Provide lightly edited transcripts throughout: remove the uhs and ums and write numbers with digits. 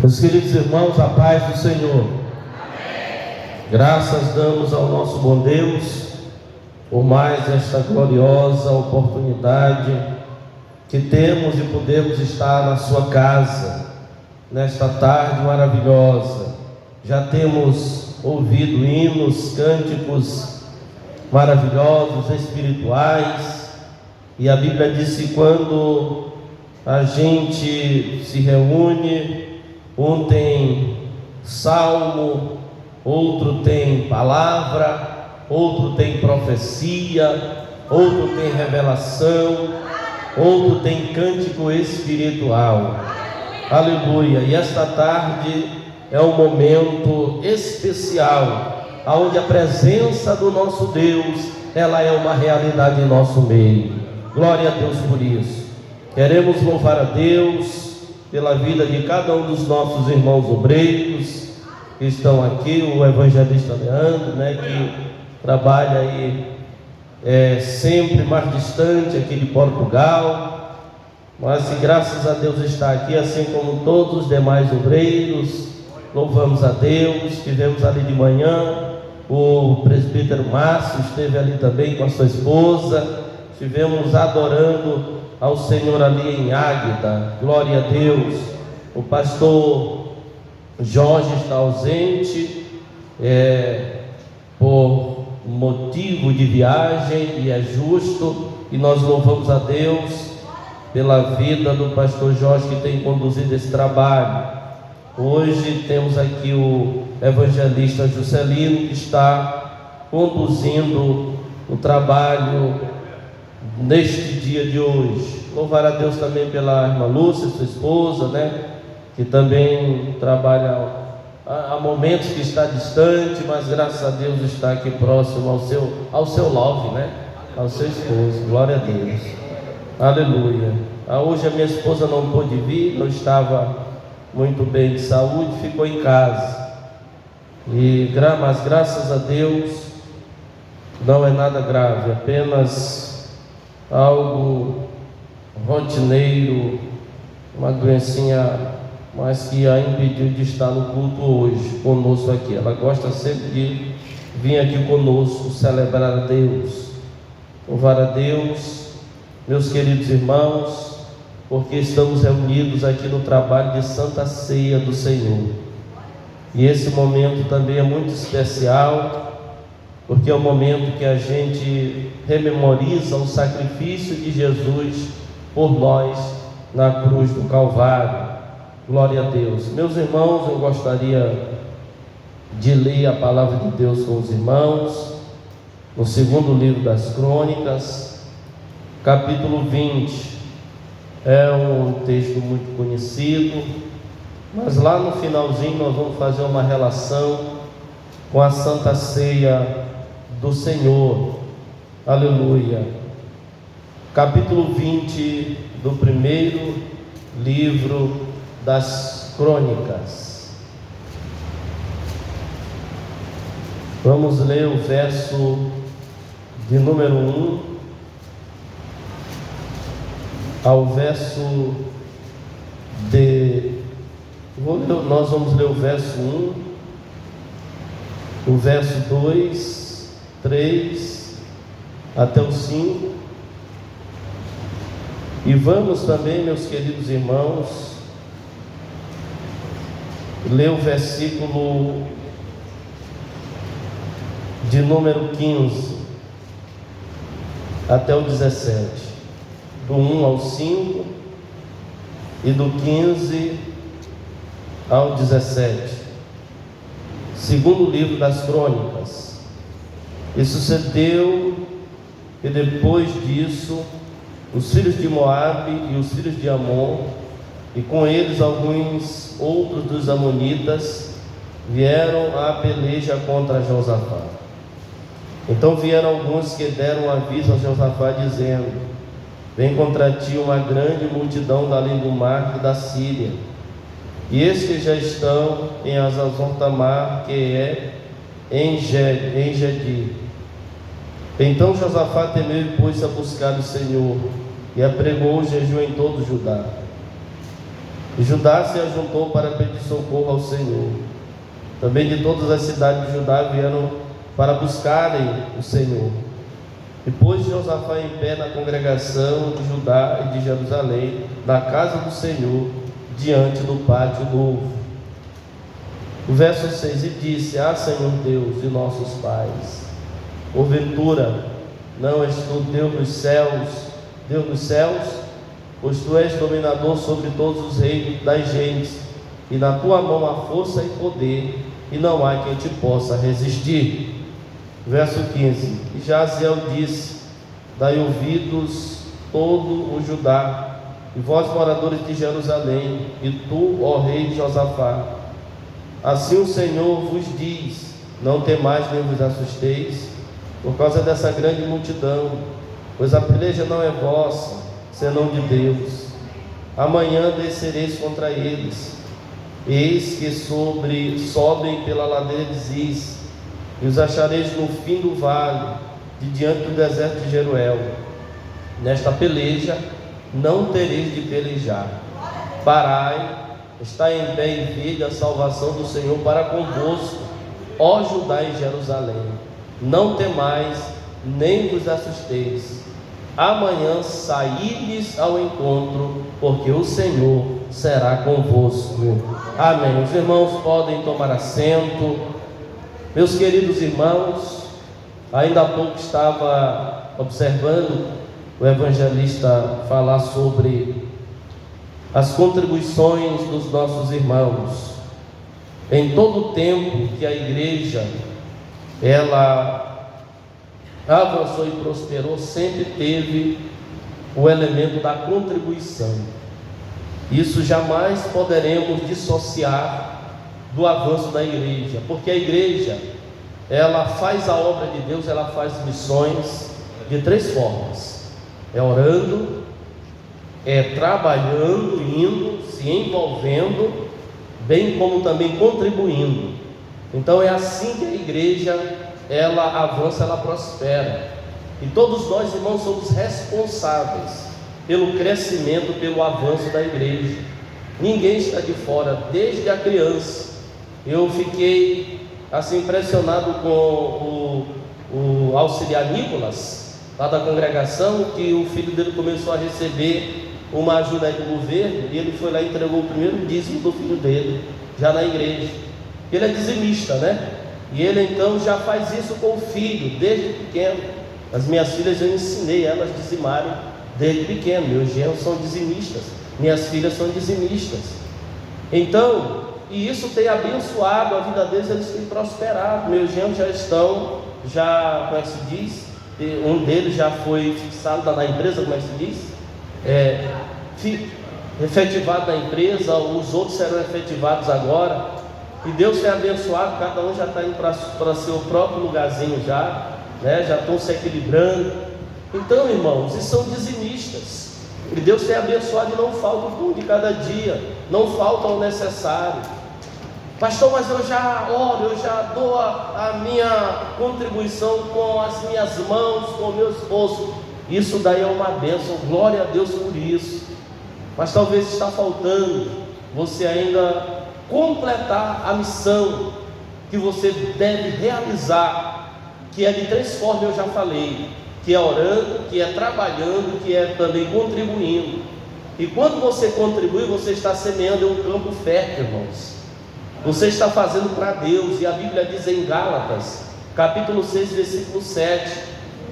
Meus queridos irmãos, a paz do Senhor. Amém. Graças damos ao nosso bom Deus por mais esta gloriosa oportunidade que temos de podermos estar na sua casa nesta tarde maravilhosa. Já temos ouvido hinos, cânticos maravilhosos, espirituais, e a Bíblia diz que quando a gente se reúne, um tem salmo, outro tem palavra, outro tem profecia, outro tem revelação, outro tem cântico espiritual. Aleluia! E esta tarde é um momento especial, onde a presença do nosso Deus, ela é uma realidade em nosso meio. Glória a Deus por isso. Queremos louvar a Deus pela vida de cada um dos nossos irmãos obreiros que estão aqui, o evangelista Leandro, que trabalha aí sempre mais distante aqui de Portugal, mas que graças a Deus está aqui, assim como todos os demais obreiros. Louvamos a Deus. Tivemos ali de manhã, o presbítero Márcio esteve ali também com a sua esposa, estivemos adorando ao Senhor ali em Águeda. Glória a Deus. O pastor Jorge está ausente por motivo de viagem, e é justo, e nós louvamos a Deus pela vida do pastor Jorge, que tem conduzido esse trabalho. Hoje temos aqui o evangelista Juscelino, que está conduzindo o trabalho neste dia de hoje. Louvar a Deus também pela irmã Lúcia, sua esposa, que também trabalha há momentos que está distante, mas graças a Deus está aqui próximo ao seu love, ao seu esposo. Glória a Deus. Aleluia. Hoje a minha esposa não pôde vir, não estava muito bem de saúde, ficou em casa, mas graças a Deus não é nada grave, apenas algo rotineiro, uma doencinha, mas que a impediu de estar no culto hoje conosco aqui. Ela gosta sempre de vir aqui conosco celebrar a Deus, louvar a Deus. Meus queridos irmãos, porque estamos reunidos aqui no trabalho de Santa Ceia do Senhor, e esse momento também é muito especial, porque é o momento que a gente rememoriza o sacrifício de Jesus por nós na cruz do Calvário. Glória a Deus. Meus irmãos, eu gostaria de ler a palavra de Deus com os irmãos no segundo livro das Crônicas, capítulo 20. É um texto muito conhecido, mas lá no finalzinho nós vamos fazer uma relação com a Santa Ceia do Senhor. Aleluia. Capítulo 20 do primeiro livro das Crônicas. Vamos ler o verso de número 1 ao verso nós vamos ler o verso 1, o verso 2, 3 até o 5, e vamos também, meus queridos irmãos, ler o versículo de número 15 até o 17, do 1 ao 5 e do 15 ao 17. Segundo livro das Crônicas. E sucedeu que depois disso, os filhos de Moabe e os filhos de Amon, e com eles alguns outros dos amonitas, vieram à peleja contra Josafá. Então vieram alguns que deram aviso a Josafá, dizendo: vem contra ti uma grande multidão da além do mar e da Síria, e estes que já estão em Hazazon-Tamar, que é em Gedi. Então Josafá temeu e pôs-se a buscar o Senhor, e apregou o jejum em todo Judá. E Judá se ajuntou para pedir socorro ao Senhor. Também de todas as cidades de Judá vieram para buscarem o Senhor. E pôs Josafá em pé na congregação de Judá e de Jerusalém, na casa do Senhor, diante do pátio novo. O verso 6: E disse: Ah, Senhor Deus de nossos pais, porventura não és tu Deus dos céus, pois tu és dominador sobre todos os reinos das gentes, e na tua mão há força e poder, e não há quem te possa resistir. Verso 15: E Jaziel disse: Dai ouvidos todo o Judá, e vós moradores de Jerusalém, e tu, ó rei Josafá, assim o Senhor vos diz: Não temais nem vos assusteis, por causa dessa grande multidão, pois a peleja não é vossa, senão de Deus. Amanhã descereis contra eles, eis que sobem pela ladeira de Ziz, e os achareis no fim do vale, de diante do deserto de Jeruel. Nesta peleja não tereis de pelejar. Parai, está em pé e vede a salvação do Senhor para convosco, ó Judá e Jerusalém. Não temais, nem vos assusteis. Amanhã saí-lhes ao encontro, porque o Senhor será convosco. Amém. Os irmãos podem tomar assento. Meus queridos irmãos, ainda há pouco estava observando o evangelista falar sobre as contribuições dos nossos irmãos. Em todo o tempo que a igreja ela avançou e prosperou, sempre teve o elemento da contribuição. Isso jamais poderemos dissociar do avanço da igreja, porque a igreja ela faz a obra de Deus, ela faz missões de três formas: é orando, é trabalhando, indo, se envolvendo, bem como também contribuindo. Então é assim que a igreja ela avança, ela prospera. E todos nós, irmãos, somos responsáveis pelo crescimento, pelo avanço da igreja. Ninguém está de fora, desde a criança. Eu fiquei assim impressionado com o auxiliar Nicolas, lá da congregação, que o filho dele começou a receber uma ajuda aí do governo, e ele foi lá e entregou o primeiro dízimo do filho dele, já na igreja. Ele é dizimista, né? E ele então já faz isso com o filho, desde pequeno. As minhas filhas eu ensinei elas a dizimarem desde pequeno. Meus genros são dizimistas, minhas filhas são dizimistas. Então, e isso tem abençoado a vida deles, eles têm prosperado. Meus genros já estão, como é que se diz? Um deles já foi fixado na empresa, como é que se diz? Efetivado na empresa, os outros serão efetivados agora. E Deus tem abençoado, cada um já está indo para seu próprio lugarzinho já, né? Já estão se equilibrando. Então, irmãos, e são dizimistas. E Deus tem abençoado e não falta o pão de cada dia, não falta o necessário. Pastor, mas eu já oro, eu já dou a minha contribuição com as minhas mãos, com o meu esforço. Isso daí é uma bênção, glória a Deus por isso. Mas talvez está faltando você ainda completar a missão que você deve realizar, que é de três formas, eu já falei, que é orando, que é trabalhando, que é também contribuindo. E quando você contribui, você está semeando um campo fértil, irmãos. Você está fazendo para Deus. E a Bíblia diz em Gálatas, capítulo 6, versículo 7,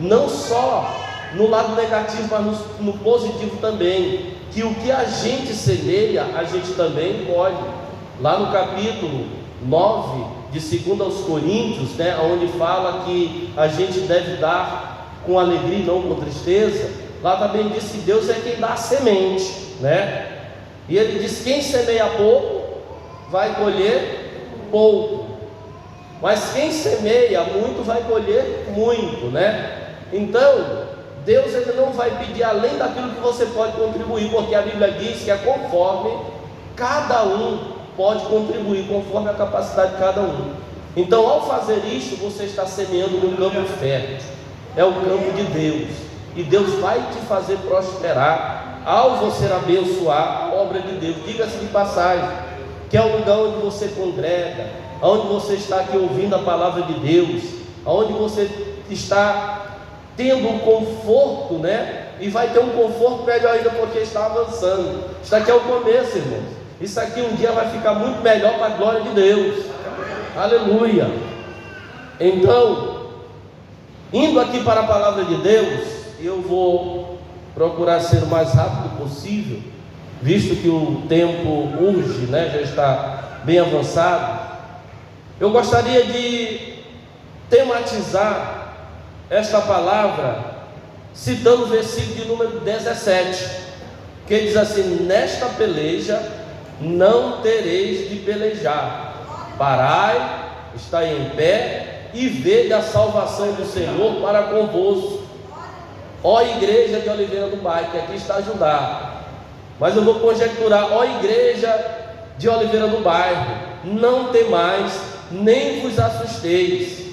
não só no lado negativo, mas no positivo também, que o que a gente semeia, a gente também colhe. Lá no capítulo 9 de 2 aos Coríntios, né, onde fala que a gente deve dar com alegria e não com tristeza, lá também diz que Deus é quem dá a semente, né? E ele diz: quem semeia pouco vai colher pouco, mas quem semeia muito vai colher muito, né? Então Deus ele não vai pedir além daquilo que você pode contribuir, porque a Bíblia diz que é conforme cada um pode contribuir, conforme a capacidade de cada um. Então, ao fazer isso, você está semeando no campo fértil, é o campo de Deus, e Deus vai te fazer prosperar. ao você abençoar a obra de Deus. Diga-se de passagem, que é o lugar onde você congrega, onde você está aqui ouvindo a palavra de Deus, onde você está tendo um conforto, né? E vai ter um conforto melhor ainda porque está avançando. Isso aqui é o começo, irmãos. Isso aqui um dia vai ficar muito melhor para a glória de Deus. Aleluia. Então, indo aqui para a palavra de Deus, eu vou procurar ser o mais rápido possível, visto que o tempo urge, né? Já está bem avançado. Eu gostaria de tematizar esta palavra citando o versículo de número 17, que diz assim: nesta peleja não tereis de pelejar, parai, estai em pé e vede a salvação do Senhor para convosco, ó igreja de Oliveira do Bairro, que aqui está Judá. Mas eu vou conjecturar: ó igreja de Oliveira do Bairro, não temais, nem vos assusteis,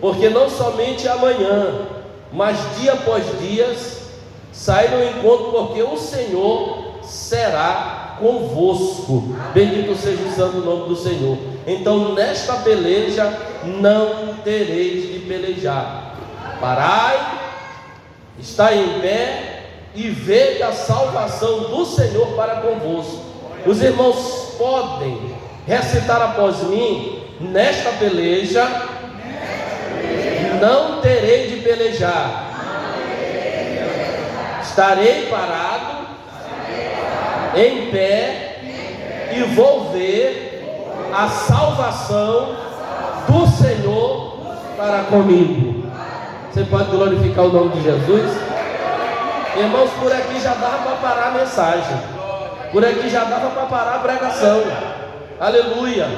porque não somente amanhã, mas dia após dia, sai no encontro, porque o Senhor será convosco. Bendito seja o santo nome do Senhor. Então, nesta peleja não tereis de pelejar. Parai, estai em pé e vede a salvação do Senhor para convosco. Os irmãos podem recitar após mim: nesta peleja não terei de pelejar, estarei parado, em pé, e vou ver a salvação do Senhor para comigo. Você pode glorificar o nome de Jesus? Irmãos, por aqui já dava para parar a mensagem, por aqui já dava para parar a pregação. Aleluia!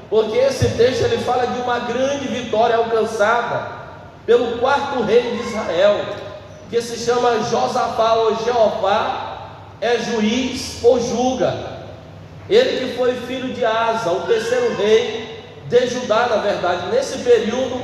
Porque esse texto ele fala de uma grande vitória alcançada pelo quarto rei de Israel, que se chama Josafá ou Jeová, é juiz ou julga. Ele que foi filho de Asa, o terceiro rei de Judá. Na verdade, nesse período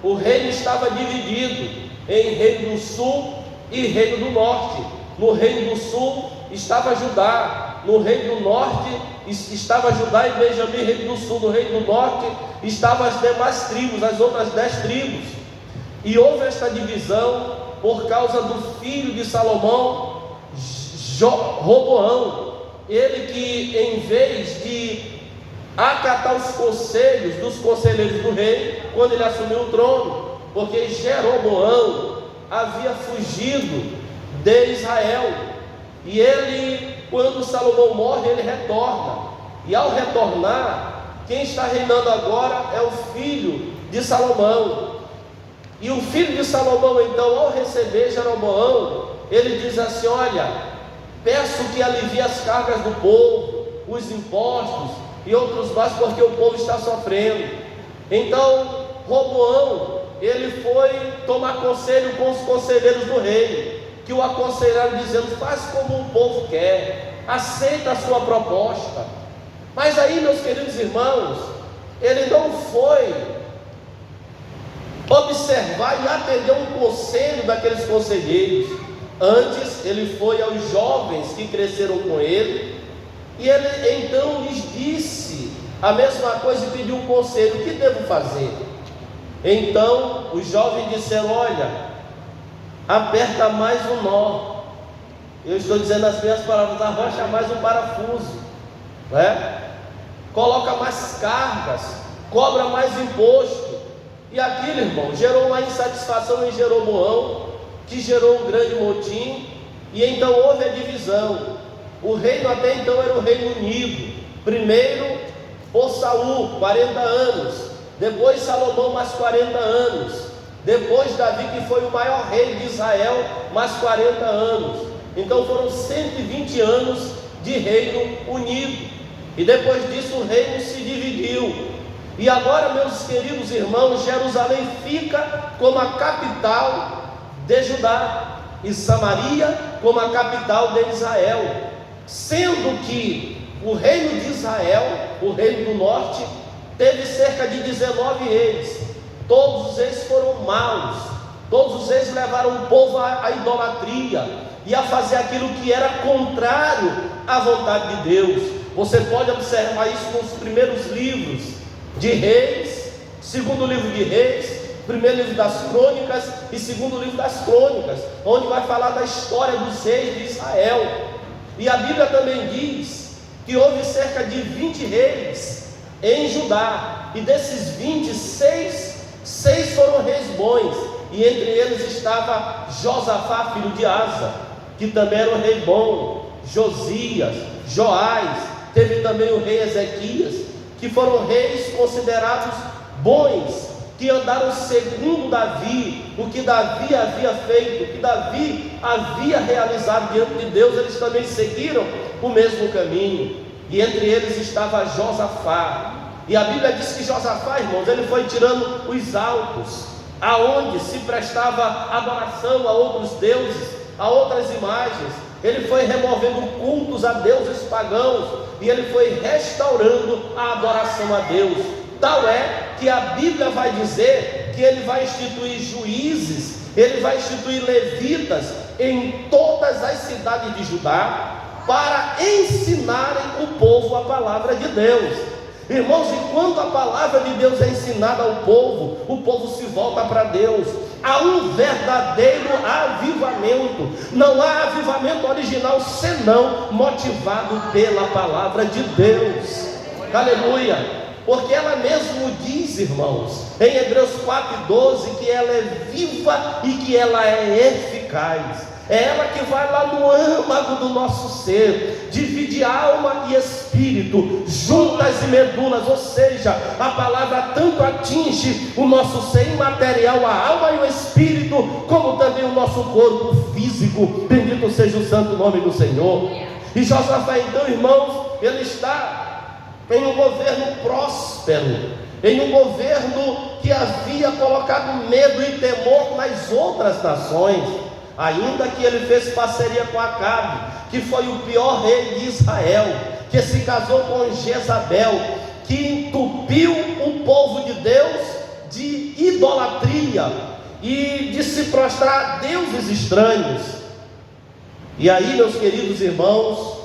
o reino estava dividido em reino do sul e reino do norte. No reino do sul estava Judá, no reino do norte estava Judá e Benjamim. Reino do sul, no reino do norte estavam as demais tribos, as outras 10 tribos. E houve esta divisão por causa do filho de Salomão, Roboão. Ele que, em vez de acatar os conselhos dos conselheiros do rei, quando ele assumiu o trono, porque Jeroboão havia fugido de Israel, e ele, quando Salomão morre, ele retorna, e ao retornar, quem está reinando agora é o filho de Salomão. E o filho de Salomão, então, ao receber Jeroboão, ele diz assim: olha, peço que alivie as cargas do povo, os impostos e outros mais, porque o povo está sofrendo. Então, Roboão, ele foi tomar conselho com os conselheiros do rei, que o aconselharam dizendo: faz como o povo quer, aceita a sua proposta. Mas aí, meus queridos irmãos, ele não foi observar e atender um conselho daqueles conselheiros. Antes ele foi aos jovens que cresceram com ele, e ele então lhes disse a mesma coisa e pediu um conselho: o que devo fazer? Então os jovens disseram: olha, aperta mais um nó. Eu estou dizendo as minhas palavras: arrocha mais um parafuso, né? Coloca mais cargas, cobra mais imposto. E aquilo, irmão, gerou uma insatisfação em Jeroboão, que gerou um grande motim, e então houve a divisão. O reino até então era o reino unido, primeiro por Saul, 40 anos, depois Salomão, mais 40 anos, depois Davi, que foi o maior rei de Israel, mais 40 anos. Então foram 120 anos de reino unido, e depois disso o reino se dividiu. E agora, meus queridos irmãos, Jerusalém fica como a capital de Judá, e Samaria como a capital de Israel, sendo que o reino de Israel, o reino do norte, teve cerca de 19 reis. Todos eles foram maus, Todos os reis levaram o povo à idolatria e a fazer aquilo que era contrário à vontade de Deus. Você pode observar isso nos primeiros livros de Reis, segundo livro de Reis, primeiro livro das Crônicas e segundo livro das Crônicas, onde vai falar da história dos reis de Israel. E a Bíblia também diz que houve cerca de 20 reis em Judá, e desses 26, 6 foram reis bons, e entre eles estava Josafá, filho de Asa, que também era um rei bom, Josias, Joás, teve também o rei Ezequias, que foram reis considerados bons, que andaram segundo Davi, o que Davi havia feito, o que Davi havia realizado diante de Deus, eles também seguiram o mesmo caminho, e entre eles estava Josafá. E a Bíblia diz que Josafá, irmãos, ele foi tirando os altos, aonde se prestava adoração a outros deuses, a outras imagens. Ele foi removendo cultos a deuses pagãos, e ele foi restaurando a adoração a Deus. Tal é que a Bíblia vai dizer que ele vai instituir juízes, ele vai instituir levitas em todas as cidades de Judá, para ensinarem o povo a palavra de Deus. Irmãos, e quando a palavra de Deus é ensinada ao povo, o povo se volta para Deus. Há um verdadeiro avivamento. Não há avivamento original senão motivado pela palavra de Deus. Aleluia! Porque ela mesmo diz, irmãos, em Hebreus 4:12, que ela é viva e que ela é eficaz. É ela que vai lá no âmago do nosso ser, divide alma e espírito, juntas e medulas, ou seja, a palavra tanto atinge o nosso ser imaterial, a alma e o espírito, como também o nosso corpo físico. Bendito seja o santo nome do Senhor. E Josafá, então, irmãos, ele está em um governo próspero, em um governo que havia colocado medo e temor nas outras nações. Ainda que ele fez parceria com Acabe, que foi o pior rei de Israel, que se casou com Jezabel, que entupiu o povo de Deus de idolatria e de se prostrar a deuses estranhos. E aí, meus queridos irmãos,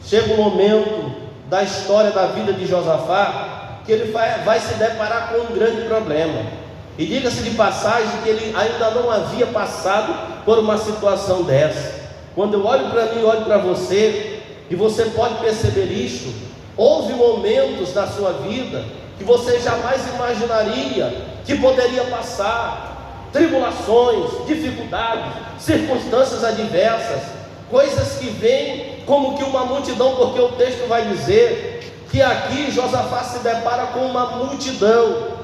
chega um momento da história da vida de Josafá que ele vai se deparar com um grande problema. E diga-se de passagem que ele ainda não havia passado por uma situação dessa. Quando eu olho para mim e olho para você, e você pode perceber isto, houve momentos na sua vida que você jamais imaginaria que poderia passar, tribulações, dificuldades, circunstâncias adversas, coisas que vêm como que uma multidão, porque o texto vai dizer que aqui Josafá se depara com uma multidão,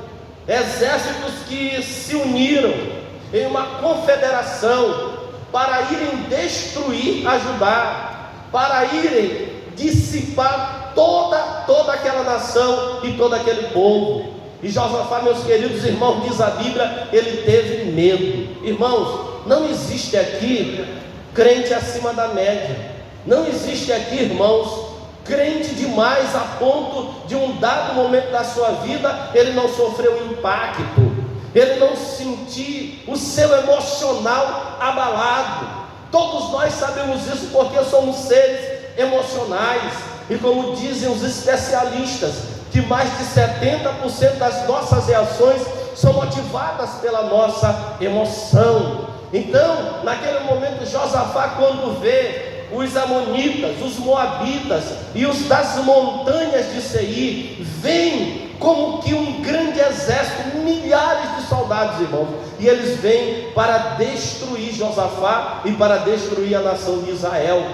exércitos que se uniram em uma confederação para irem destruir a Judá, para irem dissipar toda aquela nação e todo aquele povo. E Josafá, meus queridos irmãos, diz a Bíblia, ele teve medo. Irmãos, não existe aqui crente acima da média, não existe aqui, irmãos, crente demais a ponto de um dado momento da sua vida ele não sofreu impacto, ele não sentir o seu emocional abalado. Todos nós sabemos isso porque somos seres emocionais, e como dizem os especialistas, que mais de 70% das nossas reações são motivadas pela nossa emoção. Então, naquele momento, Josafá, quando vê os amonitas, os moabitas e os das montanhas de Seir, vêm como que um grande exército, milhares de soldados, irmãos, e eles vêm para destruir Josafá e para destruir a nação de Israel.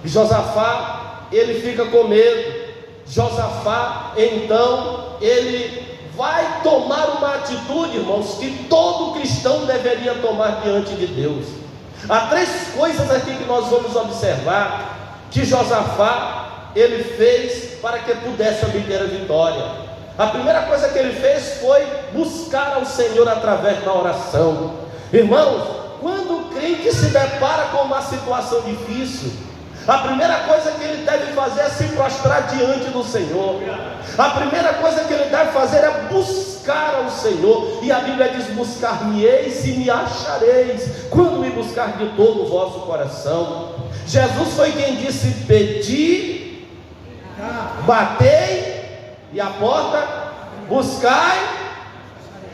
E Josafá, ele fica com medo. Josafá, então, ele vai tomar uma atitude, irmãos, que todo cristão deveria tomar diante de Deus. Há 3 coisas aqui que nós vamos observar que Josafá ele fez para que pudesse obter a vitória. A primeira coisa que ele fez foi buscar ao Senhor através da oração. Irmãos, quando o crente se depara com uma situação difícil, A primeira coisa que ele deve fazer é se prostrar diante do Senhor. A primeira coisa que ele deve fazer é buscar ao Senhor. E a Bíblia diz: buscar-me-eis e me achareis, quando me buscar de todo o vosso coração. Jesus foi quem disse: pedi, batei, e a porta buscai.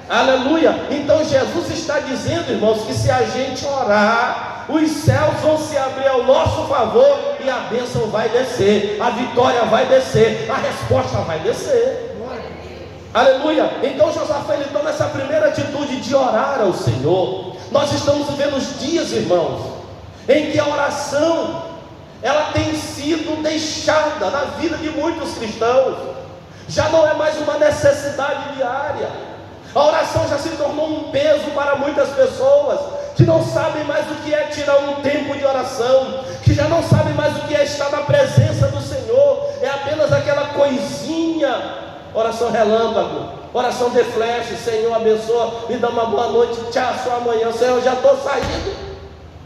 Aleluia. Então Jesus está dizendo, irmãos, que se a gente orar, os céus vão se abrir ao nosso favor e a bênção vai descer, a vitória vai descer, a resposta vai descer. Aleluia. Então Josafá, ele toma essa primeira atitude de orar ao Senhor. Nós estamos vivendo os dias, irmãos, em que a oração, ela tem sido deixada na vida de muitos cristãos. Já não é mais uma necessidade diária. A oração já se tornou um peso para muitas pessoas, que não sabem mais o que é tirar um tempo de oração, que já não sabem mais o que é estar na presença do Senhor. É apenas aquela coisinha, oração relâmpago, oração de flash: Senhor, abençoa, me dá uma boa noite, tchau, só amanhã, Senhor, já estou saindo.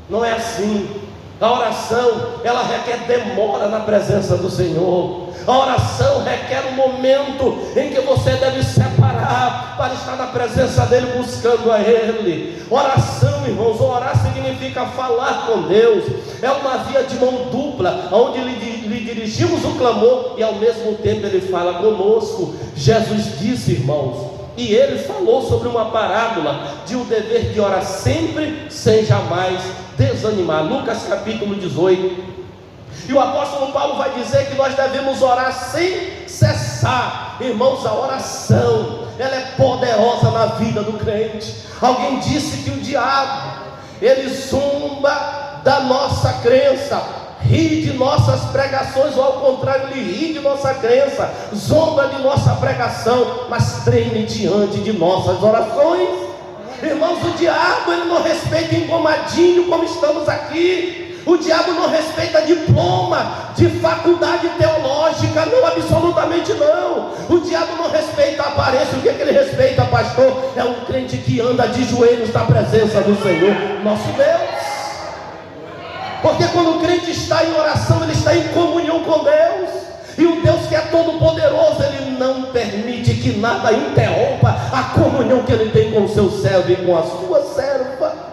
Não é assim. A oração, ela requer demora na presença do Senhor. A oração requer um momento em que você deve separar para estar na presença dele, buscando a Ele. Oração, irmãos, orar significa falar com Deus. É uma via de mão dupla, onde lhe dirigimos o clamor e ao mesmo tempo Ele fala conosco. Jesus disse, irmãos, e Ele falou sobre uma parábola de o dever de orar sempre, sem jamais desanimar. Lucas capítulo 18. E o apóstolo Paulo vai dizer que nós devemos orar sem cessar. Irmãos, a oração, ela é poderosa na vida do crente. Alguém disse que o diabo, ele zomba da nossa crença, ri de nossas pregações, ou ao contrário, ele ri de nossa crença, zomba de nossa pregação, mas treme diante de nossas orações. Irmãos, o diabo, ele não respeita engomadinho como estamos aqui. O diabo não respeita diploma de faculdade teológica, não, absolutamente não. O diabo não respeita a aparência. O que é que ele respeita, pastor? É um crente que anda de joelhos na presença do Senhor, nosso Deus. Porque quando o crente está em oração, ele está em comunhão com Deus. E o Deus que é todo poderoso, Ele não permite que nada interrompa a comunhão que Ele tem com o seu servo e com a sua serva.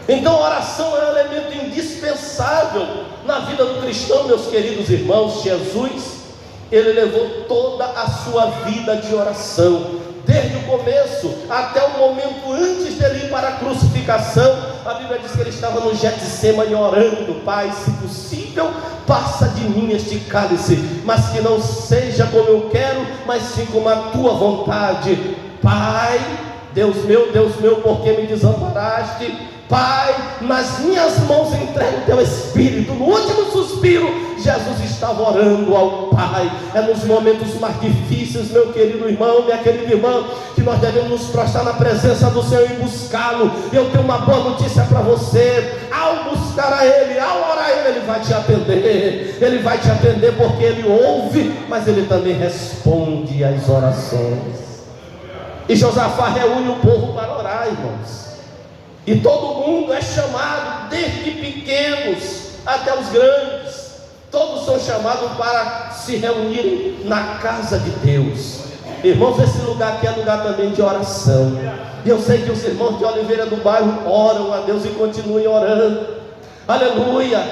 Então a oração é um elemento indispensável na vida do cristão, meus queridos irmãos. Jesus, Ele levou toda a sua vida de oração, desde o começo até o momento antes dele ir para a crucificação. A Bíblia diz que ele estava no Getsêmani orando: Pai, se possível, passa de mim este cálice, mas que não seja como eu quero, mas sim como a tua vontade. Pai, Deus meu, por que me desamparaste? Pai, nas minhas mãos entrego o teu Espírito. No último suspiro, Jesus estava orando ao Pai. É nos momentos mais difíceis, meu querido irmão, minha querida irmã, que nós devemos nos prostrar na presença do Senhor e buscá-lo. Eu tenho uma boa notícia para você: ao buscar a Ele, ao orar a Ele, Ele vai te atender. Ele vai te atender porque Ele ouve, mas Ele também responde às orações. E Josafá reúne o povo para orar, irmãos. E todo mundo é chamado, desde pequenos até os grandes. Todos são chamados para se reunirem na casa de Deus. Irmãos, esse lugar aqui é lugar também de oração. E eu sei que os irmãos de Oliveira do Bairro oram a Deus e continuem orando. Aleluia.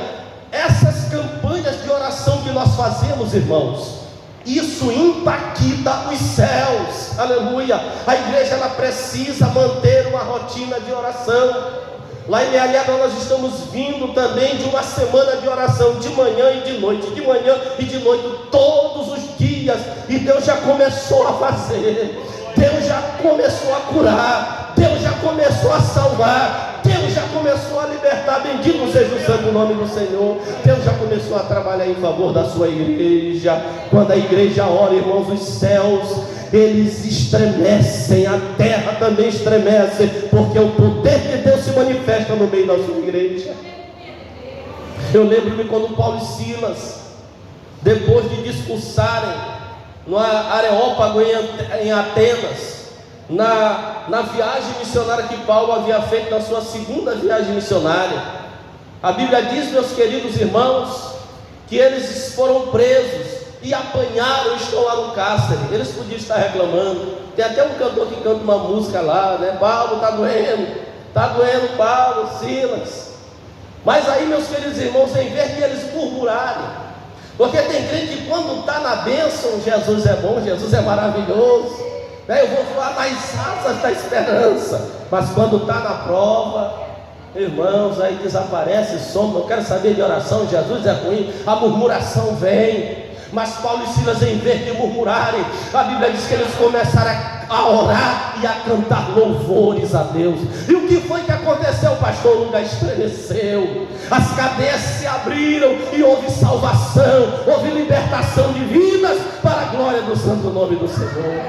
Essas campanhas de oração que nós fazemos, irmãos, isso impacta os céus. Aleluia. A igreja, ela precisa manter uma rotina de oração. Lá em Mealhada nós estamos vindo também de uma semana de oração, de manhã e de noite, de manhã e de noite, todos os dias. E Deus já começou a fazer, Deus já começou a curar, Deus já começou a salvar, Deus já começou a libertar. Bendito seja o santo nome do Senhor. Deus já começou a trabalhar em favor da sua igreja. Quando a igreja ora, irmãos, os céus, eles estremecem, a terra também estremece, porque o poder de Deus se manifesta no meio da sua igreja. Eu lembro-me quando Paulo e Silas, depois de discursarem no Areópago em Atenas, na viagem missionária que Paulo havia feito, na sua segunda viagem missionária, A Bíblia diz, meus queridos irmãos, que eles foram presos e apanharam e estão lá no cárcere. Eles podiam estar reclamando. Tem até um cantor que canta uma música lá, né? Paulo, está doendo Paulo, Silas. Mas aí, meus queridos irmãos, em vez de eles murmurarem, porque tem crente que quando está na bênção, Jesus é bom, Jesus é maravilhoso, né? Eu vou voar nas asas da esperança. Mas quando está na prova, irmãos, aí desaparece, some. Não quero saber de oração, Jesus é ruim, a murmuração vem. Mas Paulo e Silas, em vez de murmurarem, a Bíblia diz que eles começaram a orar e a cantar louvores a Deus. E o que foi que aconteceu, pastor? O lugar estremeceu, as cadeias se abriram e houve salvação, houve libertação de vidas para a glória do santo nome do Senhor.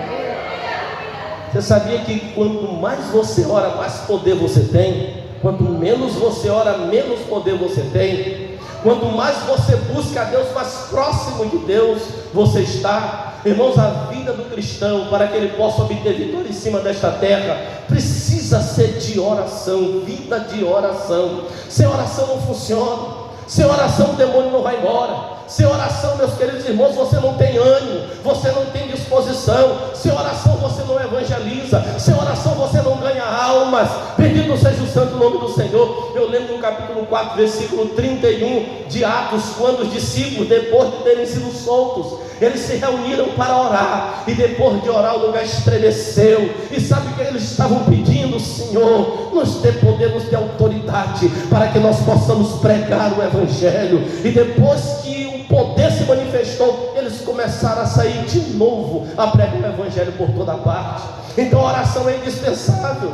Você sabia que quanto mais você ora, mais poder você tem? Quanto menos você ora, menos poder você tem? Quanto mais você busca a Deus, mais próximo de Deus você está. Irmãos, a vida do cristão, para que ele possa obter vitória em cima desta terra, precisa ser de oração, vida de oração. Sem oração não funciona. Sem oração o demônio não vai embora. Sem oração, meus queridos irmãos, você não tem ânimo, você não tem disposição. Sem oração você não evangeliza. Sem oração você não ganha almas. Bendito seja o santo nome do Senhor. Eu lembro no capítulo 4, versículo 31 de Atos, quando os discípulos, depois de terem sido soltos, eles se reuniram para orar, e depois de orar o lugar estremeceu. E sabe o que eles estavam pedindo? Senhor, nos dê poder, nos dê autoridade, para que nós possamos pregar o Evangelho. E depois que o poder se manifestou, eles começaram a sair de novo a pregar o Evangelho por toda parte. Então a oração é indispensável.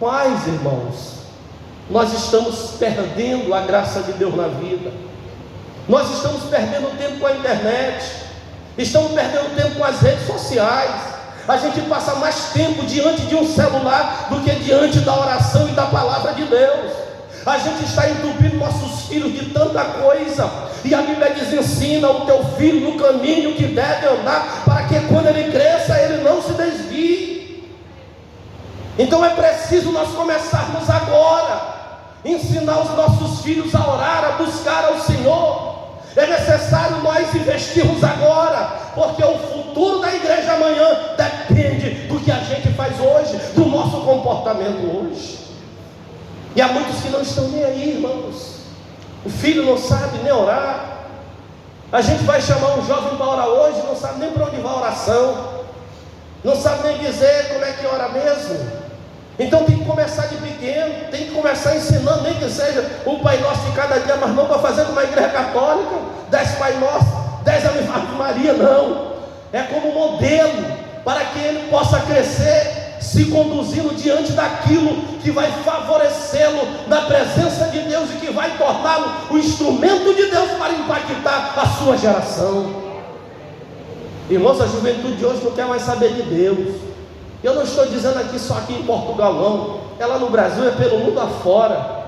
Mas, irmãos, nós estamos perdendo a graça de Deus na vida. Nós estamos perdendo tempo com a internet, estamos perdendo tempo com as redes sociais. A gente passa mais tempo diante de um celular do que diante da oração e da palavra de Deus. A gente está entupindo nossos filhos de tanta coisa, e a Bíblia diz: ensina o teu filho no caminho que deve andar, para que quando ele cresça, ele não se desvie. Então é preciso nós começarmos agora, ensinar os nossos filhos a orar, a buscar ao Senhor. É necessário nós investirmos agora, porque o futuro da igreja amanhã depende do que a gente faz hoje, do nosso comportamento hoje. E há muitos que não estão nem aí, irmãos. O filho não sabe nem orar. A gente vai chamar um jovem para orar hoje, não sabe nem para onde vai a oração, não sabe nem dizer como é que ora mesmo. Então tem que começar de pequeno, tem que começar ensinando, nem que seja o Pai Nosso de cada dia, mas não para fazer uma igreja católica, 10 Pai Nosso, 10 Ave Maria, não. É como modelo, para que ele possa crescer, se conduzindo diante daquilo que vai favorecê-lo na presença de Deus e que vai torná-lo o instrumento de Deus para impactar a sua geração. Irmãos, a juventude de hoje não quer mais saber de Deus. Eu não estou dizendo aqui só aqui em Portugal, não. É lá no Brasil, é pelo mundo afora.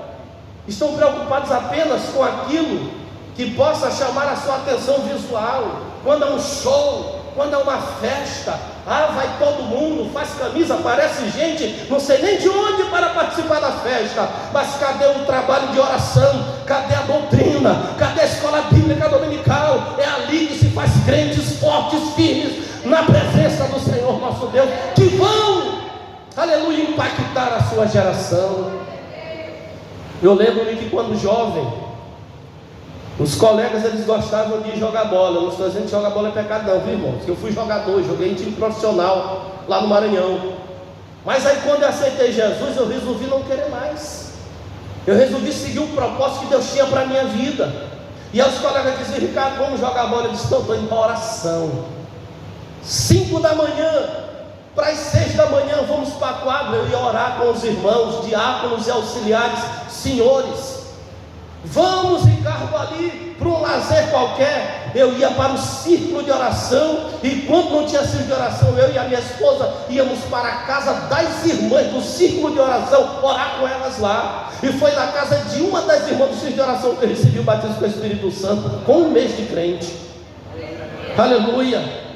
Estão preocupados apenas com aquilo que possa chamar a sua atenção visual. Quando é um show, quando é uma festa, vai todo mundo, faz camisa, aparece gente, não sei nem de onde, para participar da festa. Mas cadê o trabalho de oração? Cadê a doutrina? Cadê a escola bíblica dominical? É ali que se faz crentes fortes, firmes, na presença do Senhor nosso Deus, que vão, aleluia, impactar a sua geração. Eu lembro-me que quando jovem, os colegas, eles gostavam de jogar bola. Eu não estou dizendo que jogar bola é pecado não, viu, irmãos? Eu fui jogador, joguei em time profissional lá no Maranhão. Mas aí quando eu aceitei Jesus, eu resolvi não querer mais. Eu resolvi seguir o propósito que Deus tinha para a minha vida. E aí os colegas diziam: Ricardo, vamos jogar bola. Eu disse: não, estou indo para oração. 5 da manhã para as 6 da manhã vamos para a quadra. Eu ia orar com os irmãos, diáconos e auxiliares. Senhores, vamos, Ricardo, ali para um lazer qualquer. Eu ia para o círculo de oração, e quando não tinha círculo de oração, eu e a minha esposa íamos para a casa das irmãs do círculo de oração, orar com elas lá. E foi na casa de uma das irmãs do círculo de oração que eu recebi o batismo com o Espírito Santo, com 1 mês de crente. Aleluia.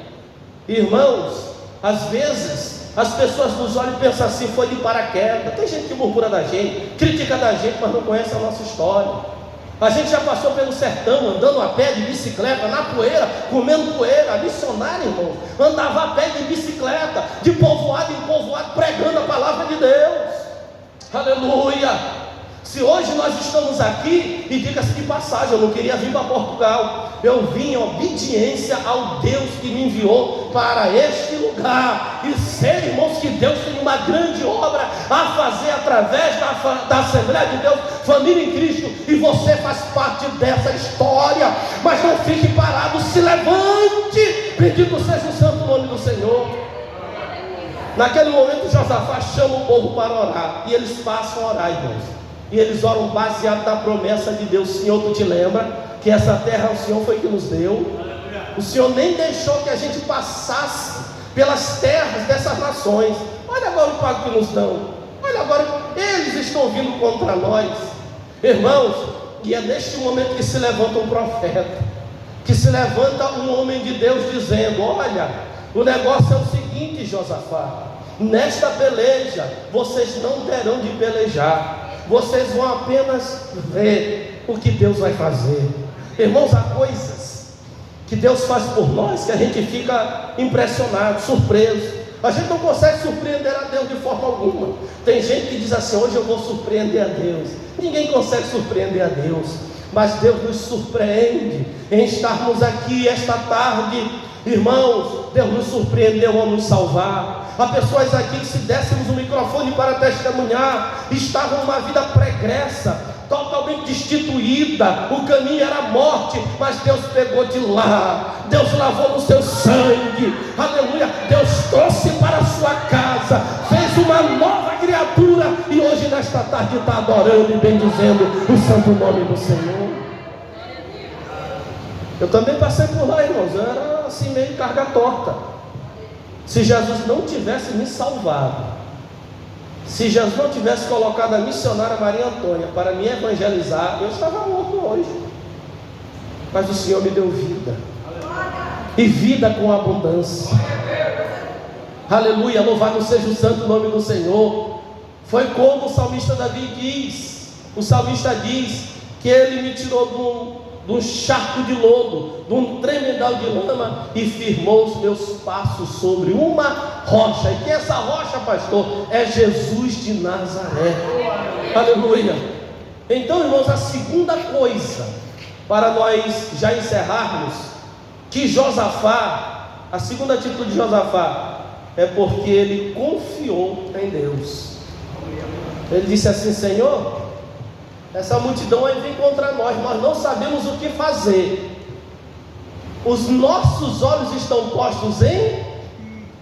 Irmãos, às vezes as pessoas nos olham e pensam assim: foi de paraquedas. Tem gente que murmura da gente, critica da gente, mas não conhece a nossa história. A gente já passou pelo sertão, andando a pé de bicicleta, na poeira, comendo poeira. Missionário, irmão, andava a pé de bicicleta, de povoado em povoado, pregando a palavra de Deus. Aleluia! Se hoje nós estamos aqui, e diga-se de passagem, eu não queria vir para Portugal, eu vim em obediência ao Deus que me enviou para este lugar, e sei, irmãos, que Deus tem uma grande obra a fazer através da Assembleia de Deus, família em Cristo, e você faz parte dessa história. Mas não fique parado, se levante, bendito seja o santo nome do Senhor. Naquele momento Josafá chama o povo para orar, e eles passam a orar, irmãos. E eles oram baseado na promessa de Deus. Senhor, tu te lembra que essa terra o Senhor foi que nos deu? O Senhor nem deixou que a gente passasse pelas terras dessas nações. Olha agora o pago que nos dão. Olha agora, eles estão vindo contra nós. Irmãos, e é neste momento que se levanta um profeta, que se levanta um homem de Deus dizendo: olha, o negócio é o seguinte, Josafá, nesta peleja vocês não terão de pelejar, vocês vão apenas ver o que Deus vai fazer. Irmãos, há coisas que Deus faz por nós que a gente fica impressionado, surpreso. A gente não consegue surpreender a Deus de forma alguma. Tem gente que diz assim: hoje eu vou surpreender a Deus. Ninguém consegue surpreender a Deus, mas Deus nos surpreende em estarmos aqui esta tarde. Irmãos, Deus nos surpreendeu ao nos salvar. Há pessoas aqui que, se dessemos o microfone para testemunhar, estavam numa vida pregressa, totalmente destituída, o caminho era a morte, mas Deus pegou de lá, Deus lavou no seu sangue, aleluia, Deus trouxe para a sua casa, fez uma nova criatura, e hoje nesta tarde está adorando e bendizendo o santo nome do Senhor. Eu também passei por lá, irmãos, eu era assim meio carga torta. Se Jesus não tivesse me salvado, se Jesus não tivesse colocado a missionária Maria Antônia para me evangelizar, eu estava morto hoje. Mas o Senhor me deu vida, e vida com abundância. Aleluia, louvado seja o santo nome do Senhor. Foi como o salmista Davi diz. O salmista diz que ele me tirou de um charco de lodo, de um tremedal de lama, e firmou os meus passos sobre uma rocha. E que essa rocha, pastor, é Jesus de Nazaré. Aleluia. Então, irmãos, a segunda coisa, para nós já encerrarmos, que Josafá, a segunda atitude de Josafá, é porque ele confiou em Deus. Ele disse assim: Senhor, essa multidão vai vir contra nós não sabemos o que fazer. Os nossos olhos estão postos em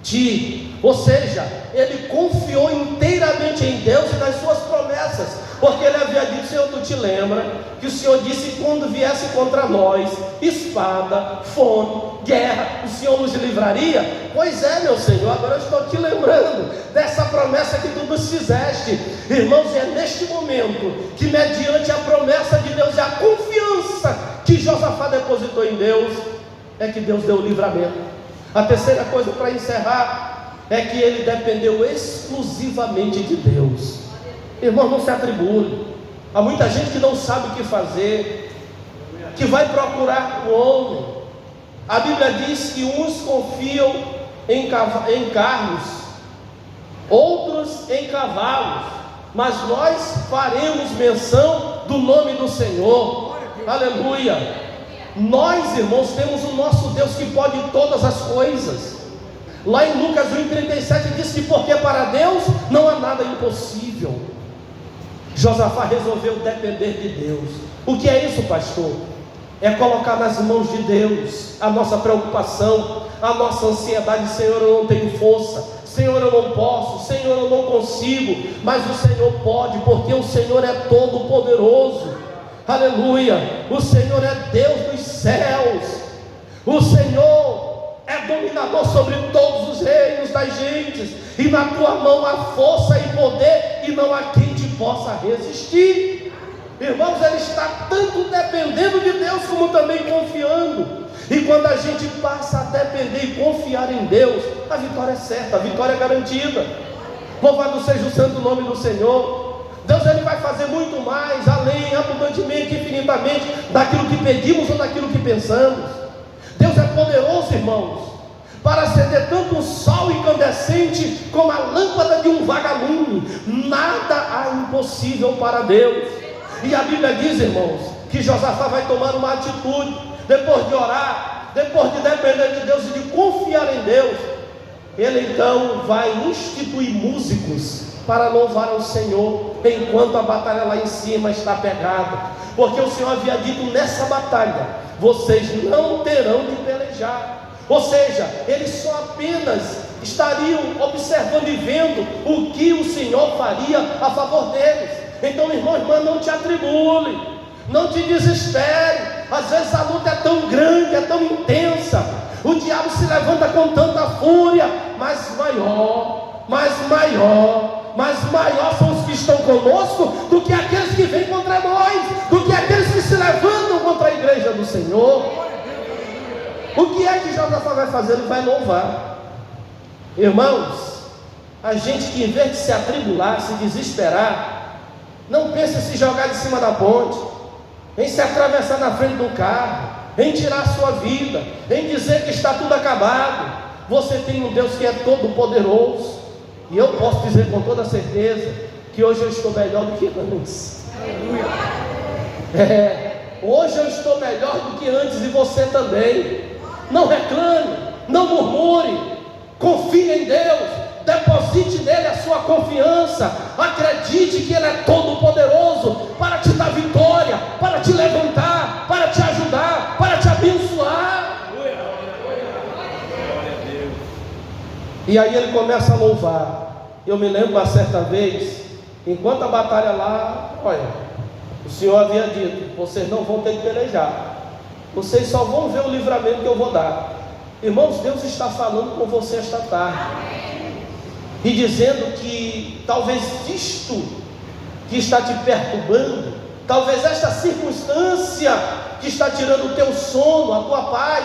Ti. Ou seja, ele confiou inteiramente em Deus e nas suas promessas, porque ele havia dito: Senhor, tu te lembra que o Senhor disse que quando viesse contra nós espada, fome, guerra, o Senhor nos livraria? Pois é, meu Senhor, agora eu estou te lembrando dessa promessa que tu nos fizeste. Irmãos, é neste momento que, mediante a promessa de Deus e a confiança que Josafá depositou em Deus, é que Deus deu o livramento. A terceira coisa, para encerrar, é que ele dependeu exclusivamente de Deus. Irmão, não se atribule. Há muita gente que não sabe o que fazer, que vai procurar o homem. A Bíblia diz que uns confiam em carros, outros em cavalos, mas nós faremos menção do nome do Senhor. Aleluia. Nós, irmãos, temos o nosso Deus que pode todas as coisas. Lá em Lucas 1,37 diz que porque para Deus não há nada impossível. Josafá resolveu depender de Deus. O que é isso, pastor? É colocar nas mãos de Deus a nossa preocupação, a nossa ansiedade. Senhor, eu não tenho força, Senhor, eu não posso, Senhor, eu não consigo, mas o Senhor pode, porque o Senhor é todo poderoso. Aleluia. O Senhor é Deus dos céus, o Senhor é dominador sobre todos os reinos das gentes, e na tua mão há força e poder, e não há quem te possa resistir. Irmãos, ele está tanto dependendo de Deus, como também confiando. E quando a gente passa a depender e confiar em Deus, a vitória é certa, a vitória é garantida. Louvado seja o santo nome do Senhor. Deus ele vai fazer muito mais, além, abundantemente, infinitamente, daquilo que pedimos ou daquilo que pensamos. Deus é poderoso, irmãos, para acender tanto o sol incandescente como a lâmpada de um vagalume. Nada há impossível para Deus. E a Bíblia diz, irmãos, que Josafá vai tomar uma atitude, depois de orar, depois de depender de Deus e de confiar em Deus. Ele então vai instituir músicos para louvar ao Senhor, enquanto a batalha lá em cima está pegada, porque o Senhor havia dito: nessa batalha vocês não terão de pelejar. Ou seja, eles só apenas estariam observando e vendo o que o Senhor faria a favor deles. Então, irmão, irmã, não te atribule, não te desespere. Às vezes a luta é tão grande, é tão intensa, o diabo se levanta com tanta fúria, mas maior são os que estão conosco do que aqueles que vêm contra nós, do que aqueles que se levantam contra a igreja do Senhor. O que é que Josafá vai fazer? Ele vai louvar. Irmãos, a gente que em vez de se atribular, se desesperar, não pensa em se jogar de cima da ponte, em se atravessar na frente do carro, em tirar a sua vida, em dizer que está tudo acabado. Você tem um Deus que é todo poderoso, e eu posso dizer com toda certeza que hoje eu estou melhor do que antes. Hoje eu estou melhor do que antes, e você também. Não reclame, não murmure, confie em Deus, deposite nele a sua confiança, acredite que ele é todo poderoso para te dar vitória, para te levantar, para te ajudar, para te abençoar. E aí ele começa a louvar. Eu me lembro uma certa vez, enquanto a batalha lá, olha, o Senhor havia dito: vocês não vão ter que pelejar, vocês só vão ver o livramento que eu vou dar. Irmãos, Deus está falando com você esta tarde, e dizendo que talvez isto que está te perturbando, talvez esta circunstância que está tirando o teu sono, a tua paz,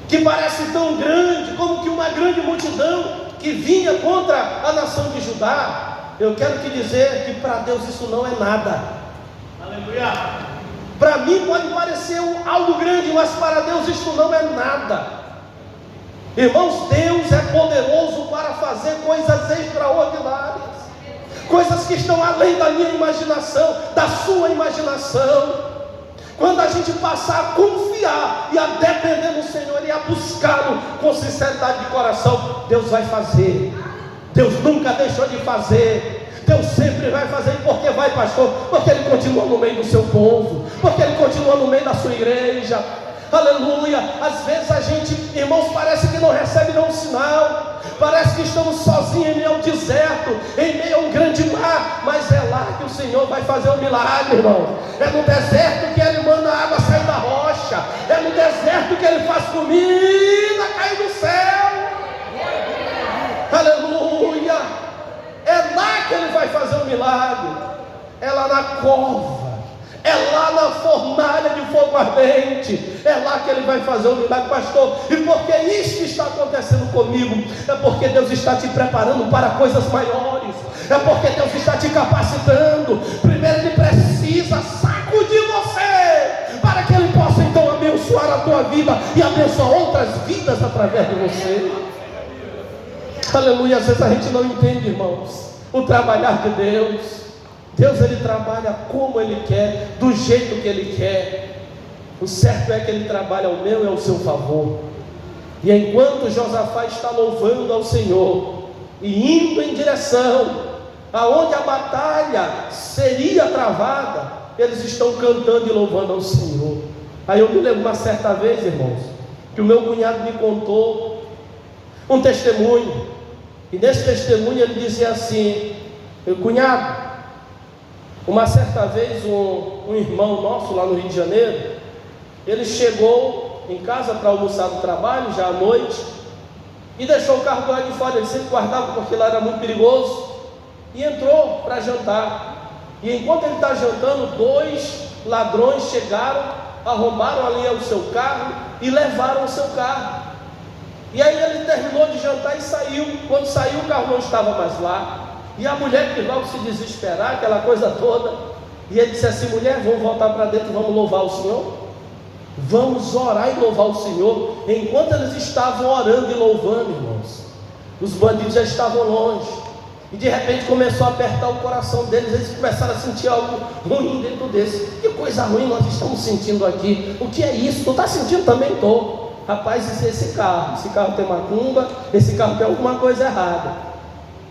que parece tão grande como que uma grande multidão que vinha contra a nação de Judá, eu quero te dizer que para Deus isso não é nada. Aleluia! Para mim pode parecer algo grande, mas para Deus isso não é nada. Irmãos, Deus é poderoso para fazer coisas extraordinárias, coisas que estão além da minha imaginação, da sua imaginação. Quando a gente passar a confiar e a depender do Senhor e a buscá-lo com sinceridade de coração, Deus vai fazer. Deus nunca deixou de fazer. Deus sempre vai fazer. E por que vai, pastor? Porque Ele continua no meio do seu povo, porque Ele continua no meio da sua igreja. Aleluia. Às vezes a gente, irmãos, parece que não recebe nenhum sinal, parece que estamos sozinhos em meio ao deserto, em meio a um grande mar, mas é lá que o Senhor vai fazer um milagre, irmão. É no deserto que Ele manda a água sair da rocha, é no deserto que Ele faz comida cair do céu. Aleluia. É lá que Ele vai fazer um milagre, é lá na cova, é lá na fornalha de fogo ardente, é lá que Ele vai fazer um milagre, pastor. E porque isso está acontecendo comigo, é porque Deus está te preparando para coisas maiores, é porque Deus está te capacitando. Primeiro Ele precisa sacudir você, para que Ele possa então abençoar a tua vida e abençoar outras vidas através de você. Aleluia. Às vezes a gente não entende, irmãos, o trabalhar de Deus. Deus, Ele trabalha como Ele quer, do jeito que Ele quer. O certo é que Ele trabalha ao meu e ao seu favor. E enquanto Josafá está louvando ao Senhor e indo em direção aonde a batalha seria travada, eles estão cantando e louvando ao Senhor. Aí eu me lembro uma certa vez, irmãos, que o meu cunhado me contou um testemunho. E nesse testemunho ele dizia assim: meu cunhado, uma certa vez um irmão nosso lá no Rio de Janeiro, ele chegou em casa para almoçar do trabalho, já à noite, e deixou o carro lá de fora. Ele sempre guardava porque lá era muito perigoso, e entrou para jantar. E enquanto ele está jantando, 2 ladrões chegaram, arrombaram ali o seu carro e levaram o seu carro. E aí ele terminou de jantar e saiu. Quando saiu, o carro não estava mais lá. E a mulher que logo se desesperar, aquela coisa toda. E ele disse assim: mulher, vamos voltar para dentro e vamos louvar o Senhor? Vamos orar e louvar o Senhor. Enquanto eles estavam orando e louvando, irmãos, os bandidos já estavam longe. E de repente começou a apertar o coração deles. Eles começaram a sentir algo ruim dentro desse. Que coisa ruim nós estamos sentindo aqui. O que é isso? Tu está sentindo? Também estou. Rapaz, esse carro tem macumba, esse carro tem alguma coisa errada.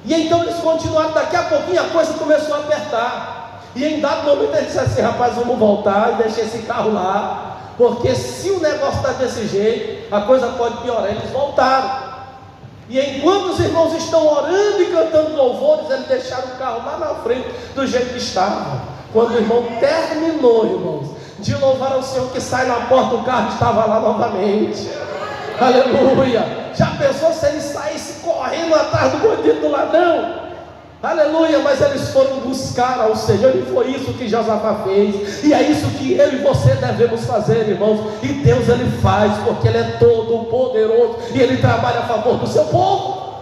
E então eles continuaram. Daqui a pouquinho a coisa começou a apertar. E em dado momento eles disseram assim: rapaz, vamos voltar e deixar esse carro lá, porque se o negócio está desse jeito, a coisa pode piorar. Eles voltaram. E enquanto os irmãos estão orando e cantando louvores, eles deixaram o carro lá na frente do jeito que estava. Quando o irmão terminou, irmãos, de louvar ao Senhor, que sai na porta, o carro estava lá novamente. Aleluia! Já pensou se ele saísse correndo atrás do bandido, do ladrão? Aleluia! Mas eles foram buscar ao Senhor, e foi isso que Josafá fez. E é isso que eu e você devemos fazer, irmãos. E Deus, ele faz, porque ele é todo poderoso e ele trabalha a favor do seu povo.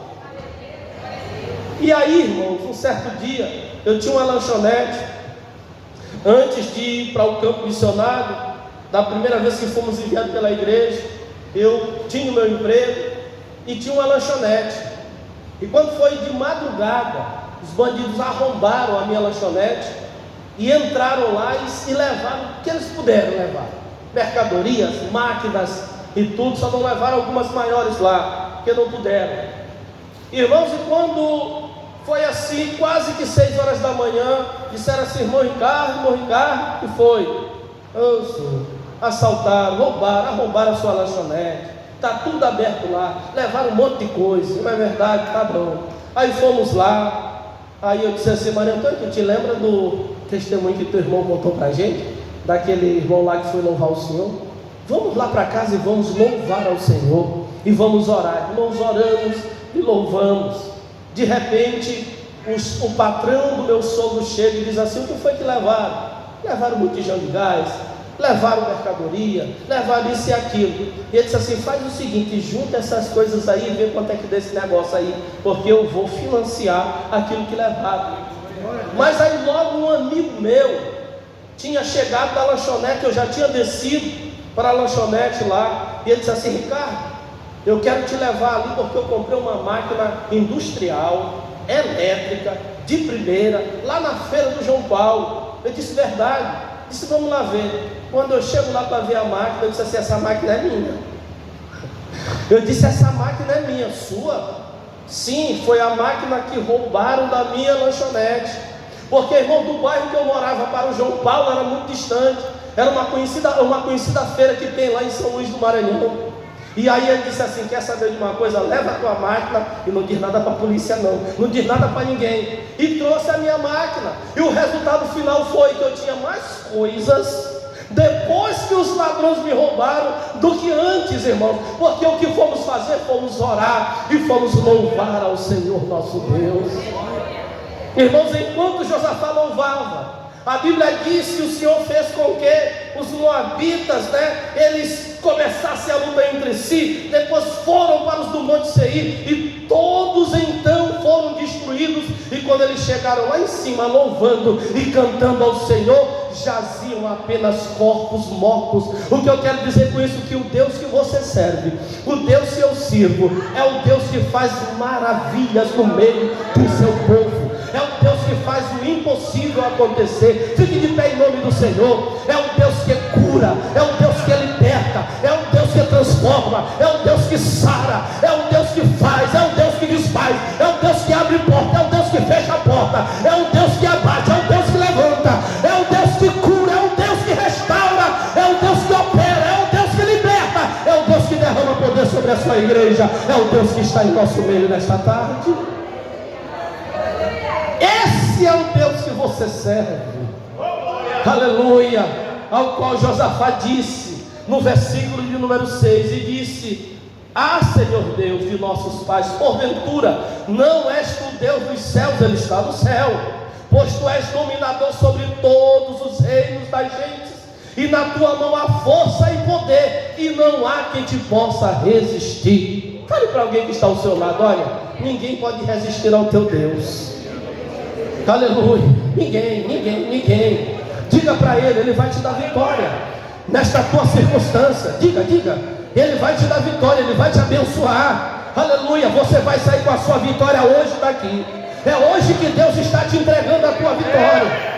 E aí, irmãos, um certo dia eu tinha uma lanchonete. Antes de ir para o campo missionário, da primeira vez que fomos enviados pela igreja, eu tinha o meu emprego e tinha uma lanchonete. E quando foi de madrugada, os bandidos arrombaram a minha lanchonete e entraram lá e levaram o que eles puderam levar: mercadorias, máquinas e tudo. Só não levaram algumas maiores lá, porque não puderam. Irmãos, e quando foi assim, quase que 6 horas da manhã, disseram assim: irmão Ricardo, e foi: oh, Senhor, assaltaram, arrombaram a sua lanchonete, está tudo aberto lá, levaram um monte de coisa. Não é verdade? Tá bom. Aí fomos lá. Aí eu disse assim: Maria Antônia, tu te lembra do testemunho que teu irmão contou para a gente? Daquele irmão lá que foi louvar o Senhor? Vamos lá para casa e vamos louvar ao Senhor, e vamos orar. Irmãos, oramos e louvamos. De repente, o patrão do meu sogro chega e diz assim: o que foi que levaram? Levaram botijão de gás, levaram mercadoria, levaram isso e aquilo. E ele disse assim: faz o seguinte, junta essas coisas aí e vê quanto é que desse negócio aí, porque eu vou financiar aquilo que levaram. Mas aí logo um amigo meu tinha chegado da lanchonete, eu já tinha descido para a lanchonete lá, e ele disse assim: Ricardo, eu quero te levar ali porque eu comprei uma máquina industrial, elétrica, de primeira, lá na feira do João Paulo. Eu disse: verdade? Disse: vamos lá ver. Quando eu chego lá para ver a máquina, eu disse assim: essa máquina é minha. Eu disse: essa máquina é minha. Sua? Sim, foi a máquina que roubaram da minha lanchonete. Porque, irmão, do bairro que eu morava para o João Paulo era muito distante. Era uma conhecida feira que tem lá em São Luís do Maranhão. E aí ele disse assim: quer saber de uma coisa? Leva a tua máquina e não diz nada para a polícia não diz nada para ninguém. E trouxe a minha máquina. E o resultado final foi que eu tinha mais coisas depois que os ladrões me roubaram do que antes, irmãos. Porque o que fomos fazer? Fomos orar e fomos louvar ao Senhor nosso Deus. Irmãos, enquanto Josafá louvava, a Bíblia diz que o Senhor fez com que os moabitas, eles começassem a luta entre si. Depois foram para os do Monte Seir, e todos então foram destruídos. E quando eles chegaram lá em cima, louvando e cantando ao Senhor, jaziam apenas corpos mortos. O que eu quero dizer com isso? Que o Deus que você serve, o Deus que eu sirvo, é o Deus que faz maravilhas no meio do seu povo. É o Deus que faz o impossível acontecer. Fique de pé em nome do Senhor. É o Deus que cura, é o Deus que liberta, é o Deus que transforma, é o Deus que sara, é o Deus que faz, é o Deus que desfaz, é o Deus que abre porta, é o Deus que fecha a porta, é o Deus que abate, é o Deus que levanta, é o Deus que cura, é o Deus que restaura, é o Deus que opera, é o Deus que liberta, é o Deus que derrama poder sobre a sua igreja, é o Deus que está em nosso meio nesta tarde. Esse é o Deus que você serve. Aleluia. Ao qual Josafá disse no versículo de número 6, e disse: ah, Senhor Deus de nossos pais, porventura não és tu Deus dos céus? Ele está no céu, pois tu és dominador sobre todos os reinos das gentes, e na tua mão há força e poder, e não há quem te possa resistir. Fale para alguém que está ao seu lado: olha, ninguém pode resistir ao teu Deus. Aleluia. Ninguém. Diga para ele vai te dar vitória nesta tua circunstância. Diga. Ele vai te dar vitória, ele vai te abençoar. Aleluia. Você vai sair com a sua vitória hoje daqui. É hoje que Deus está te entregando a tua vitória.